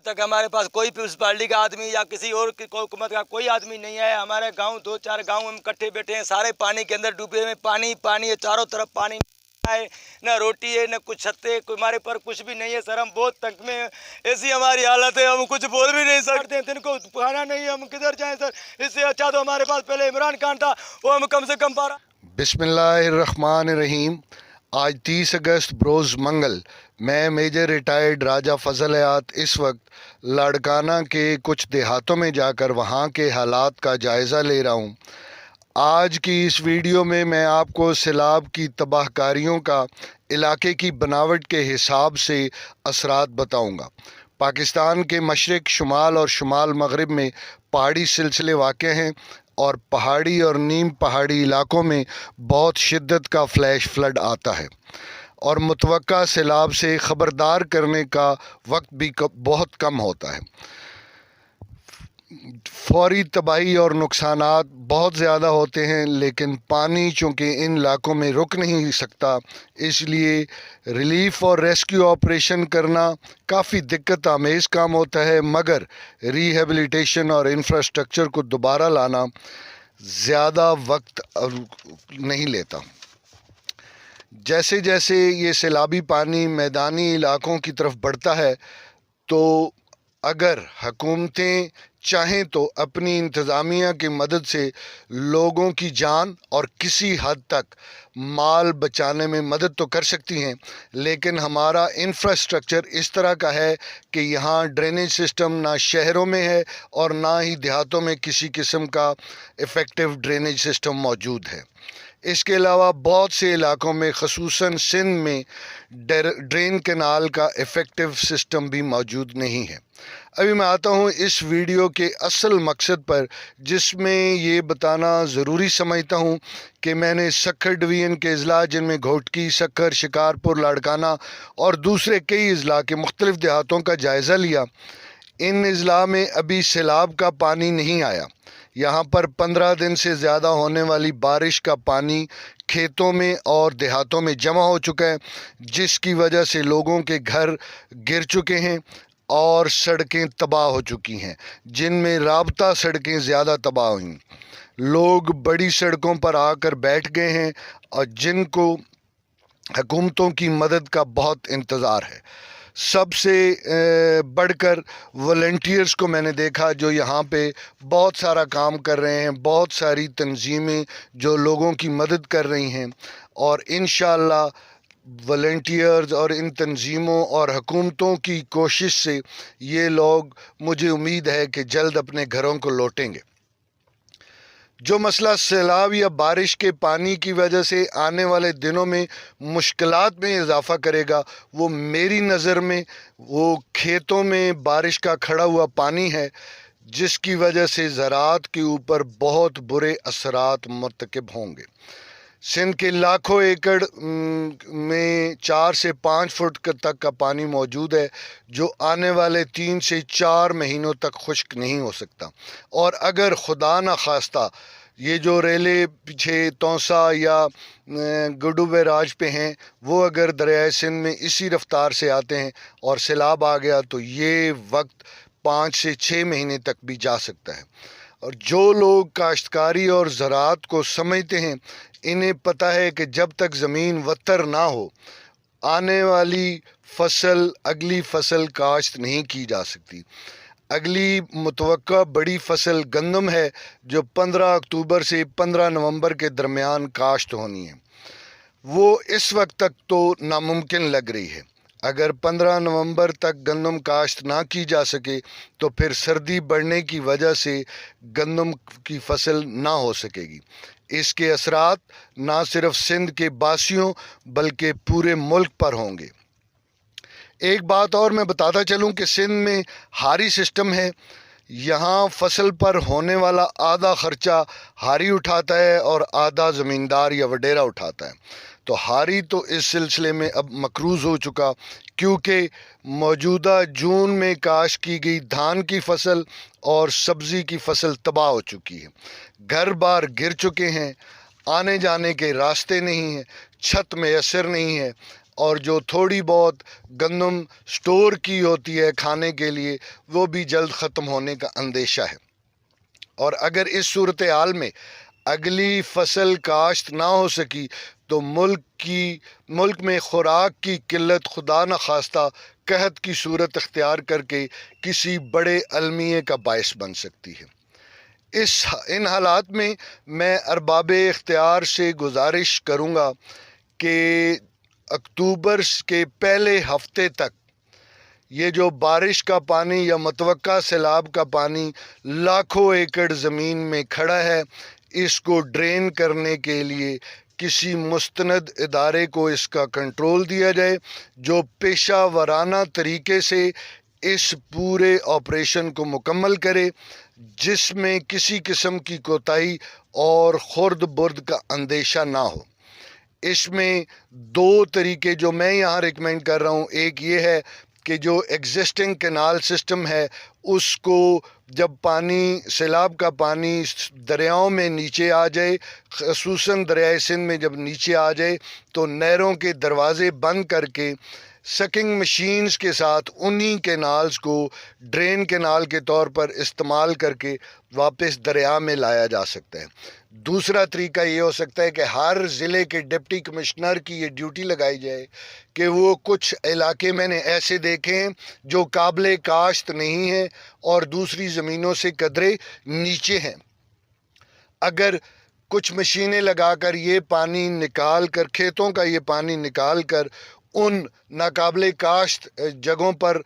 तक हमारे पास कोई म्यूनसिपालिटी का आदमी या किसी और की हुकूमत का कोई आदमी नहीं आया। हमारे गांव 2-4 गांव हम इकट्ठे बैठे हैं, सारे पानी के अंदर डूबे हुए, पानी पानी है, चारों तरफ पानी है, न रोटी है न कुछ छत्ते, हमारे पर कुछ भी नहीं है सर। हम बहुत तंग में हैं, ऐसी हमारी हालत है, हम कुछ बोल भी नहीं सकते। इनको खाना नहीं है, हम किधर जाएं सर। इससे अच्छा तो हमारे पास पहले इमरान खान था, वो हम कम से कम बिस्मिल्लाहिर्रहमानिर्रहीम। आज 30 अगस्त बरोज़ मंगल, मैं मेजर रिटायर्ड राजा फजल हयात इस वक्त लाड़काना के कुछ देहातों में जाकर वहाँ के हालात का जायज़ा ले रहा हूँ। आज की इस वीडियो में मैं आपको सैलाब की तबाहकारियों का इलाके की बनावट के हिसाब से असरात बताऊँगा। पाकिस्तान के मशरक़, शुमाल और शुमाल मगरिब में पहाड़ी सिलसिले वाक़ हैं और पहाड़ी और नीम पहाड़ी इलाकों में बहुत शिद्दत का फ्लैश फ्लड आता है और मुतवक्का सैलाब से ख़बरदार करने का वक्त भी बहुत कम होता है। फौरी तबाही और नुकसानात बहुत ज़्यादा होते हैं, लेकिन पानी चूँकि इन इलाकों में रुक नहीं सकता, इसलिए रिलीफ़ और रेस्क्यू ऑपरेशन करना काफ़ी दिक्कत आमेज़ काम होता है, मगर रिहेबिलिटेशन और इंफ्रास्ट्रक्चर को दोबारा लाना ज़्यादा वक्त नहीं लेता। जैसे जैसे ये सैलाबी पानी मैदानी इलाकों की तरफ बढ़ता है, तो अगर हुकूमतें चाहें तो अपनी इंतज़ामिया की मदद से लोगों की जान और किसी हद तक माल बचाने में मदद तो कर सकती हैं, लेकिन हमारा इंफ्रास्ट्रक्चर इस तरह का है कि यहाँ ड्रेनेज सिस्टम ना शहरों में है और ना ही देहातों में किसी किस्म का इफ़ेक्टिव ड्रेनेज सिस्टम मौजूद है। इसके अलावा बहुत से इलाकों में ख़ुसूसन सिंध में ड्रेन कैनाल का इफ़ेक्टिव सिस्टम भी मौजूद नहीं है। अभी मैं आता हूँ इस वीडियो के असल मकसद पर, जिसमें ये बताना ज़रूरी समझता हूँ कि मैंने सक्खर डिवीज़न के अज़ला जिनमें घोटकी, सक्खर, शिकारपुर, लाड़काना और दूसरे कई अज़ला के मुख्तलिफ़ देहातों का जायज़ा लिया। इन अज़ला में अभी सैलाब का पानी नहीं आया। यहाँ पर 15 दिन से ज़्यादा होने वाली बारिश का पानी खेतों में और देहातों में जमा हो चुका है, जिसकी वजह से लोगों के घर गिर चुके हैं और सड़कें तबाह हो चुकी हैं, जिनमें राबता सड़कें ज़्यादा तबाह हुई। लोग बड़ी सड़कों पर आकर बैठ गए हैं और जिनको हुकूमतों की मदद का बहुत इंतज़ार है। सबसे बढ़कर वॉलंटियर्स को मैंने देखा जो यहाँ पे बहुत सारा काम कर रहे हैं, बहुत सारी तंजीमें जो लोगों की मदद कर रही हैं, और इंशाअल्लाह वॉलंटियर्स और इन तंजीमों और हुकूमतों की कोशिश से ये लोग, मुझे उम्मीद है कि जल्द अपने घरों को लौटेंगे। जो मसला सैलाब या बारिश के पानी की वजह से आने वाले दिनों में मुश्किलात में इजाफ़ा करेगा, वो मेरी नज़र में वो खेतों में बारिश का खड़ा हुआ पानी है, जिसकी वजह से ज़राअत के ऊपर बहुत बुरे असरात मुर्तकिब होंगे। सिंध के लाखों एकड़ में 4 से 5 फुट तक का पानी मौजूद है, जो आने वाले 3 से 4 महीनों तक खुश्क नहीं हो सकता। और अगर खुदा न खास्ता ये जो रेले पीछे तौसा या गुडू बैराज पे हैं, वो अगर दरियाए सिंध में इसी रफ्तार से आते हैं और सैलाब आ गया, तो ये वक्त 5 से 6 महीने तक भी जा सकता है। और जो लोग काश्तकारी और ज़राअत को समझते हैं, इन्हें पता है कि जब तक ज़मीन वत्तर ना हो, आने वाली फसल, अगली फसल काश्त नहीं की जा सकती। अगली मुतवक्का बड़ी फसल गंदम है, जो 15 अक्टूबर से 15 नवंबर के दरमियान काश्त होनी है। वो इस वक्त तक तो नामुमकिन लग रही है। अगर 15 नवंबर तक गंदम काश्त ना की जा सके, तो फिर सर्दी बढ़ने की वजह से गंदम की फसल ना हो सकेगी। इसके असरात ना सिर्फ सिंध के बासियों बल्कि पूरे मुल्क पर होंगे। एक बात और मैं बताता चलूं कि सिंध में हारी सिस्टम है। यहाँ फसल पर होने वाला आधा ख़र्चा हारी उठाता है और आधा ज़मींदार या वडेरा उठाता है। तो हारी तो इस सिलसिले में अब मकरूज़ हो चुका, क्योंकि मौजूदा जून में काश की गई धान की फसल और सब्ज़ी की फसल तबाह हो चुकी है। घर बार गिर चुके हैं, आने जाने के रास्ते नहीं हैं, छत मैसर नहीं है। اور جو تھوڑی بہت گندم سٹور کی ہوتی ہے کھانے کے لیے وہ بھی جلد ختم ہونے کا اندیشہ ہے۔ اور اگر اس صورتحال میں اگلی فصل کاشت نہ ہو سکی تو ملک میں خوراک کی قلت خدا نخواستہ قحط کی صورت اختیار کر کے کسی بڑے المیے کا باعث بن سکتی ہے۔ ان حالات میں میں ارباب اختیار سے گزارش کروں گا کہ اکتوبر کے پہلے ہفتے تک یہ جو بارش کا پانی یا متوقع سیلاب کا پانی لاکھوں ایکڑ زمین میں کھڑا ہے، اس کو ڈرین کرنے کے لیے کسی مستند ادارے کو اس کا کنٹرول دیا جائے جو پیشہ ورانہ طریقے سے اس پورے آپریشن کو مکمل کرے، جس میں کسی قسم کی کوتاہی اور خرد برد کا اندیشہ نہ ہو۔ اس میں دو طریقے جو میں یہاں ریکمینڈ کر رہا ہوں، ایک یہ ہے کہ جو ایگزسٹنگ کینال سسٹم ہے اس کو جب پانی سیلاب کا پانی دریاؤں میں نیچے آ جائے، خصوصاً دریائے سندھ میں جب نیچے آ جائے تو نہروں کے دروازے بند کر کے سکنگ مشینز کے ساتھ انہی کینالز کو ڈرین کینال کے طور پر استعمال کر کے واپس دریا میں لایا جا سکتا ہے۔ دوسرا طریقہ یہ ہو سکتا ہے کہ ہر ضلع کے ڈپٹی کمشنر کی یہ ڈیوٹی لگائی جائے کہ وہ کچھ علاقے میں نے ایسے دیکھے ہیں جو قابل کاشت نہیں ہیں اور دوسری زمینوں سے قدرے نیچے ہیں، اگر کچھ مشینیں لگا کر یہ پانی نکال کر کھیتوں کا یہ پانی نکال کر ان ناقابل کاشت جگہوں پر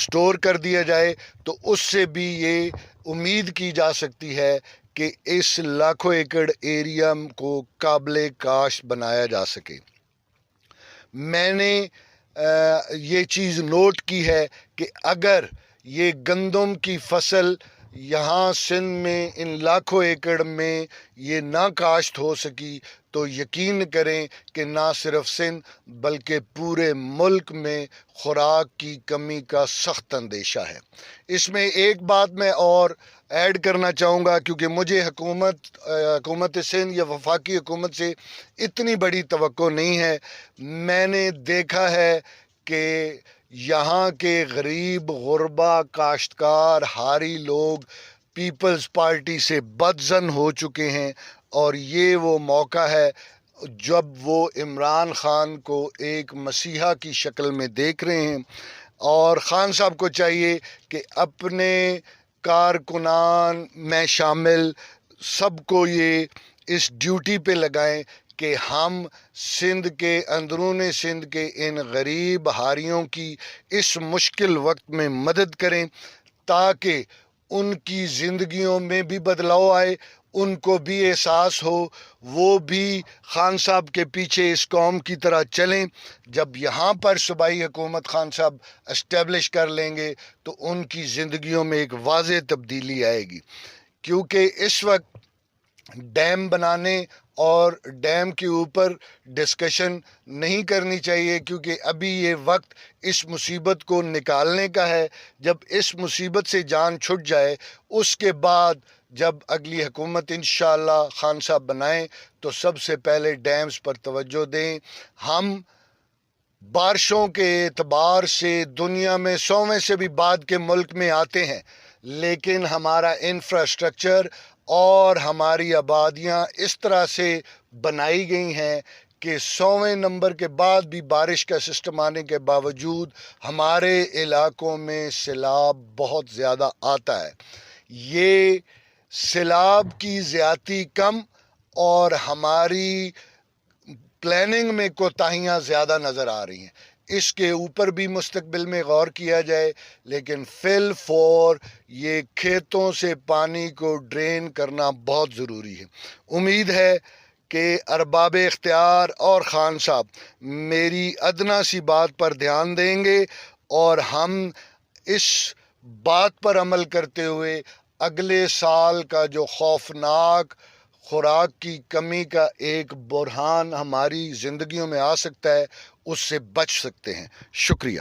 سٹور کر دیا جائے تو اس سے بھی یہ امید کی جا سکتی ہے کہ اس لاکھوں ایکڑ ایریا کو قابل کاشت بنایا جا سکے۔ میں نے یہ چیز نوٹ کی ہے کہ اگر یہ گندم کی فصل یہاں سندھ میں ان لاکھوں ایکڑ میں یہ نہ کاشت ہو سکی تو یقین کریں کہ نہ صرف سندھ بلکہ پورے ملک میں خوراک کی کمی کا سخت اندیشہ ہے۔ اس میں ایک بات میں اور ایڈ کرنا چاہوں گا، کیونکہ مجھے حکومت سندھ یا وفاقی حکومت سے اتنی بڑی توقع نہیں ہے۔ میں نے دیکھا ہے کہ یہاں کے غریب غربا کاشتکار ہاری لوگ پیپلز پارٹی سے بدظن ہو چکے ہیں، اور یہ وہ موقع ہے جب وہ عمران خان کو ایک مسیحا کی شکل میں دیکھ رہے ہیں، اور خان صاحب کو چاہیے کہ اپنے کارکنان میں شامل سب کو یہ اس ڈیوٹی پہ لگائیں کہ ہم سندھ کے اندرون سندھ کے ان غریب ہاریوں کی اس مشکل وقت میں مدد کریں تاکہ ان کی زندگیوں میں بھی بدلاؤ آئے، ان کو بھی احساس ہو، وہ بھی خان صاحب کے پیچھے اس قوم کی طرح چلیں۔ جب یہاں پر صوبائی حکومت خان صاحب اسٹیبلش کر لیں گے تو ان کی زندگیوں میں ایک واضح تبدیلی آئے گی، کیونکہ اس وقت ڈیم بنانے اور ڈیم کے اوپر ڈسکشن نہیں کرنی چاہیے، کیونکہ ابھی یہ وقت اس مصیبت کو نکالنے کا ہے۔ جب اس مصیبت سے جان چھٹ جائے اس کے بعد جب اگلی حکومت انشاءاللہ خان صاحب بنائیں تو سب سے پہلے ڈیمز پر توجہ دیں۔ ہم بارشوں کے اعتبار سے دنیا میں 100ویں سے بھی بعد کے ملک میں آتے ہیں، لیکن ہمارا انفراسٹرکچر اور ہماری آبادیاں اس طرح سے بنائی گئی ہیں کہ 100ویں نمبر کے بعد بھی بارش کا سسٹم آنے کے باوجود ہمارے علاقوں میں سیلاب بہت زیادہ آتا ہے۔ یہ سیلاب کی زیادتی کم اور ہماری پلاننگ میں کوتاہیاں زیادہ نظر آ رہی ہیں، اس کے اوپر بھی مستقبل میں غور کیا جائے، لیکن فی الفور یہ کھیتوں سے پانی کو ڈرین کرنا بہت ضروری ہے۔ امید ہے کہ ارباب اختیار اور خان صاحب میری ادنا سی بات پر دھیان دیں گے اور ہم اس بات پر عمل کرتے ہوئے اگلے سال کا جو خوفناک خوراک کی کمی کا ایک بحران ہماری زندگیوں میں آ سکتا ہے اس سے بچ سکتے ہیں۔ شکریہ۔